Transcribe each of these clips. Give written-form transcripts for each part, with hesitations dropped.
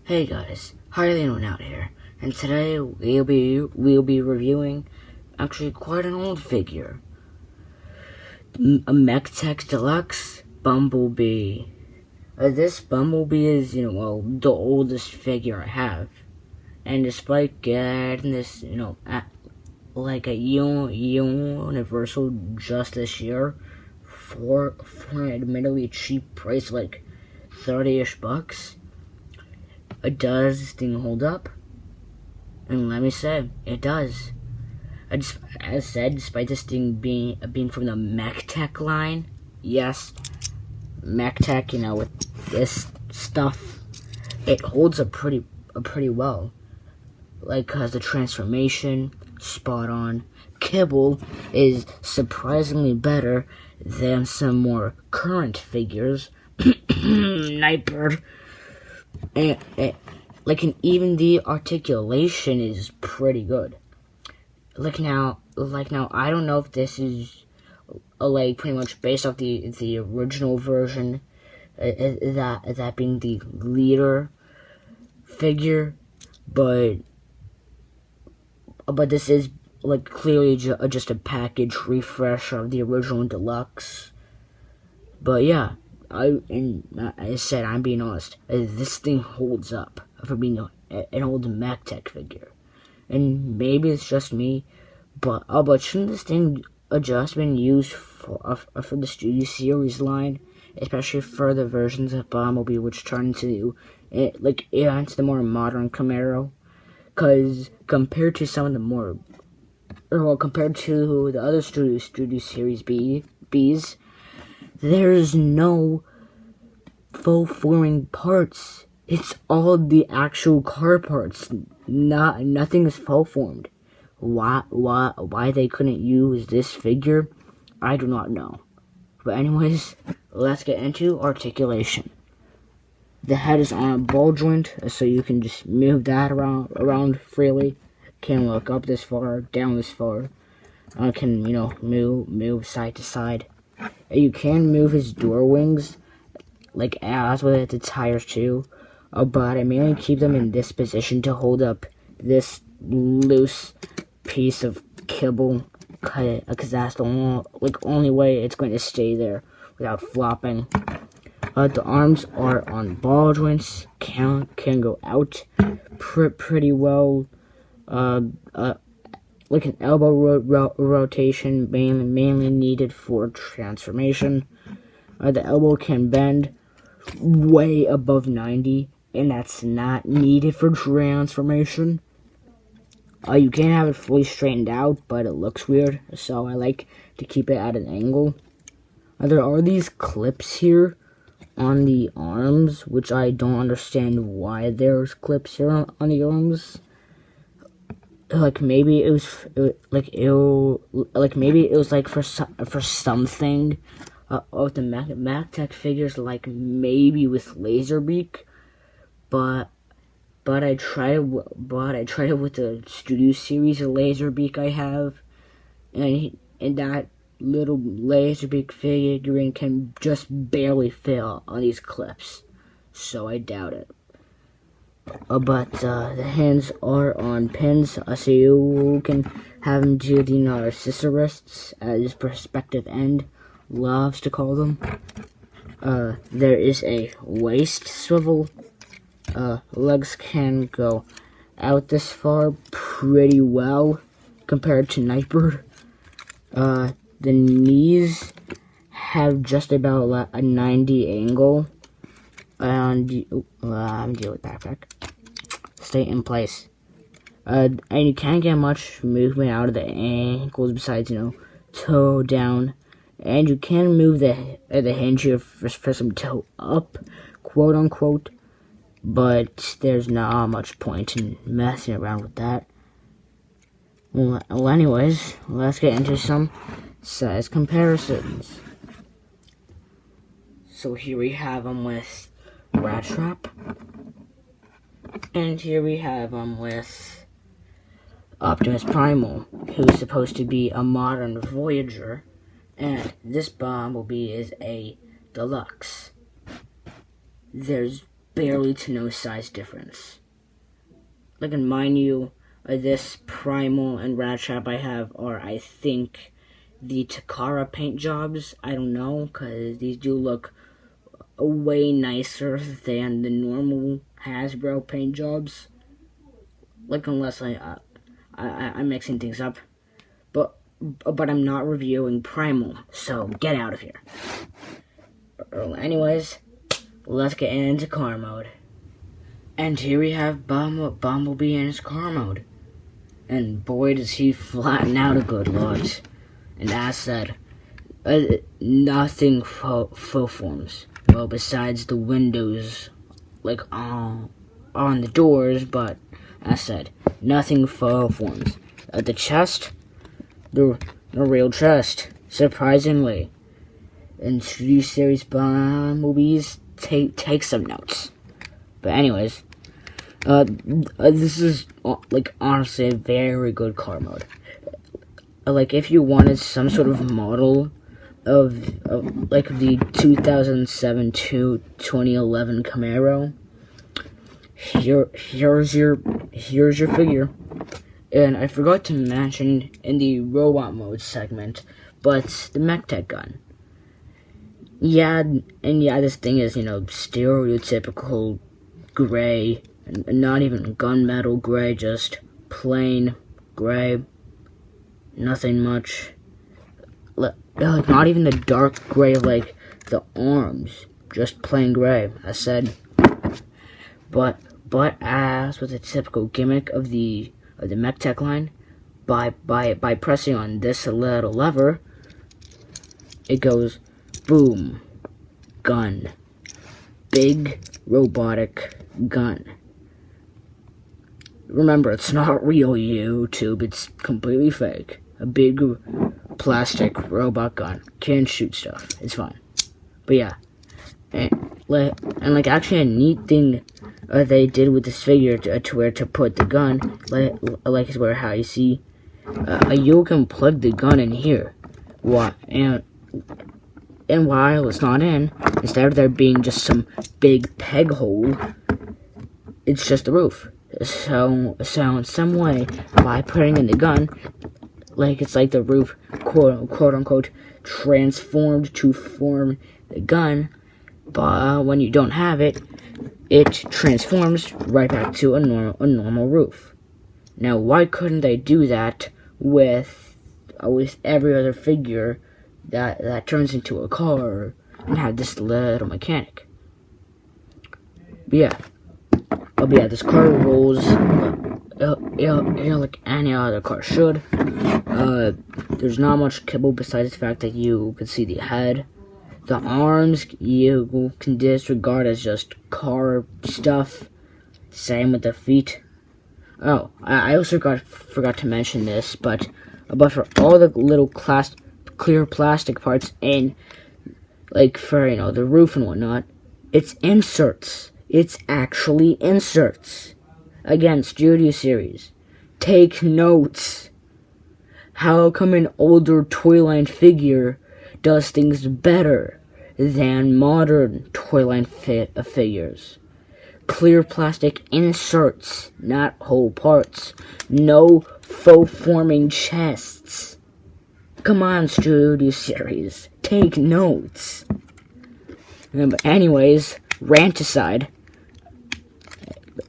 Hey guys, Harley and out here, and today we'll be reviewing actually quite an old figure, a Mechtech Deluxe Bumblebee. This Bumblebee is, the oldest figure I have, and despite getting this, like a universal just this year for an admittedly cheap price, like 30-ish bucks. Does this thing hold up? And let me say, it does. As I said, despite this thing being from the Mechtech line, yes, Mechtech, with this stuff, it holds up pretty well. Like, cause the transformation, spot on. Kibble is surprisingly better than some more current figures. Nightbird. And even the articulation is pretty good. Like now, I don't know if this is pretty much based off the original version, that being the leader figure, but this is clearly just a package refresh of the original deluxe. But yeah. I said, I'm being honest, this thing holds up for being an old Mechtech figure. And maybe it's just me, but shouldn't this thing just been used for the Studio Series line, especially for the versions of Bumblebee which turn into the more modern Camaro? Because compared to some of the more, compared to the other Studio Series Bs, there's no faux forming parts. It's all the actual car parts. Nothing is faux formed. Why they couldn't use this figure, I do not know. But anyways, let's get into articulation. The head is on a ball joint, so you can just move that around freely. Can look up this far, down this far. Can move side to side. You can move his door wings, as with the tires too, but I mainly keep them in this position to hold up this loose piece of kibble, because that's the only way it's going to stay there without flopping. The arms are on ball joints, can go out pretty well. An elbow rotation mainly needed for transformation. The elbow can bend way above 90, and that's not needed for transformation. You can have it fully straightened out, but it looks weird, so I like to keep it at an angle. There are these clips here on the arms, which I don't understand why there's clips here on the arms. Maybe it was for something of the Mechtech figures, maybe with Laserbeak, but I tried it with the Studio Series Laserbeak I have, and that little Laserbeak figurine can just barely fit on these clips, so I doubt it. But the hands are on pins, so you can have them do the narcissus, as perspective end loves to call them. There is a waist swivel. Legs can go out this far pretty well compared to Nightbird. The knees have just about a 90 angle. And I'm dealing with backpack. Stay in place. And you can't get much movement out of the ankles besides, toe down. And you can move the hinge here for some toe up, quote unquote. But there's not much point in messing around with that. Well, anyways, let's get into some size comparisons. So here we have them with Rat Trap, and here we have with Optimus Primal, who's supposed to be a modern Voyager, and this Bumblebee is a Deluxe. There's barely to no size difference. Like, and mind you, this Primal and Rat Trap I have are, I think, the Takara paint jobs. I don't know, because these do look way nicer than the normal Hasbro paint jobs. Like, unless I'm mixing things up. But I'm not reviewing Primal, so get out of here. Anyways, let's get into car mode. And here we have Bumblebee in his car mode. And boy, does he flatten out a good lot. And as said, nothing faux forms. Well, besides the windows, like, on the doors, but as said, nothing faux forms. The chest, the real chest, surprisingly. And 3 series Bumblebees, take some notes. But anyways, this is, like, honestly a very good car mode. Like, if you wanted some sort of model of like, the 2007 to 2011 Camaro, here's your figure. And I forgot to mention in the robot mode segment, but the Mechtech gun. Yeah, and yeah, this thing is, stereotypical gray, and not even gunmetal gray, just plain gray. Nothing much. Not even the dark gray like the arms, just plain gray, I said. But as with the typical gimmick of the Mechtech line, by pressing on this little lever, it goes boom, gun, big robotic gun. Remember, it's not real YouTube, it's completely fake. A big plastic robot gun. Can't shoot stuff. It's fine. But yeah. And actually a neat thing they did with this figure to where to put the gun, like is where how you see, you can plug the gun in here. And while it's not in, instead of there being just some big peg hole, it's just the roof. So in some way, by putting in the gun, like, it's like the roof, quote unquote, transformed to form the gun, but when you don't have it, it transforms right back to a normal roof. Now, why couldn't they do that with every other figure that turns into a car and have this little mechanic? But yeah, this car rolls like any other car should. There's not much kibble besides the fact that you can see the head. The arms you can disregard as just car stuff. Same with the feet. Oh, I also forgot to mention this, but for all the little clear plastic parts in, like, for, the roof and whatnot, it's inserts. It's actually inserts. Again, Studio Series. Take notes. How come an older Toyline figure does things better than modern Toyline figures? Clear plastic inserts, not whole parts. No faux forming chests. Come on, Studio Series. Take notes. But anyways, rant aside.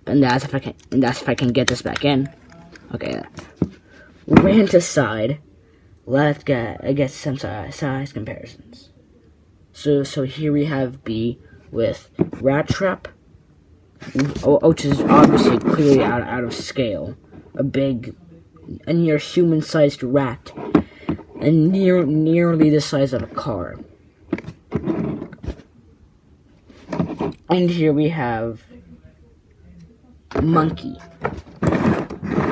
And that's if I can get this back in. Okay. Rant aside, let's get some size comparisons. So here we have Bee with Rat Trap, which is obviously clearly out of scale. A near human-sized rat, and nearly the size of a car. And here we have Monkey.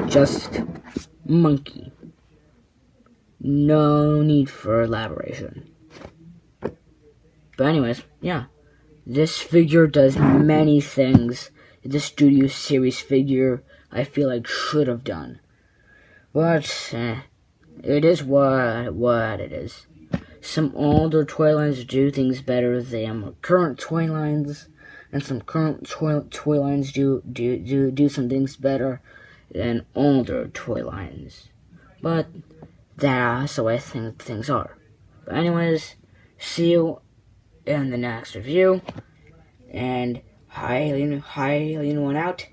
Just Monkey. No need for elaboration. But anyways, yeah. This figure does many things the Studio Series figure, I feel like, should have done. But, it is what it is. Some older toy lines do things better than current toy lines, and some current toy lines do some things better than older toy lines. But that's the way things are. But anyways, see you in the next review, and hi, Lean One out.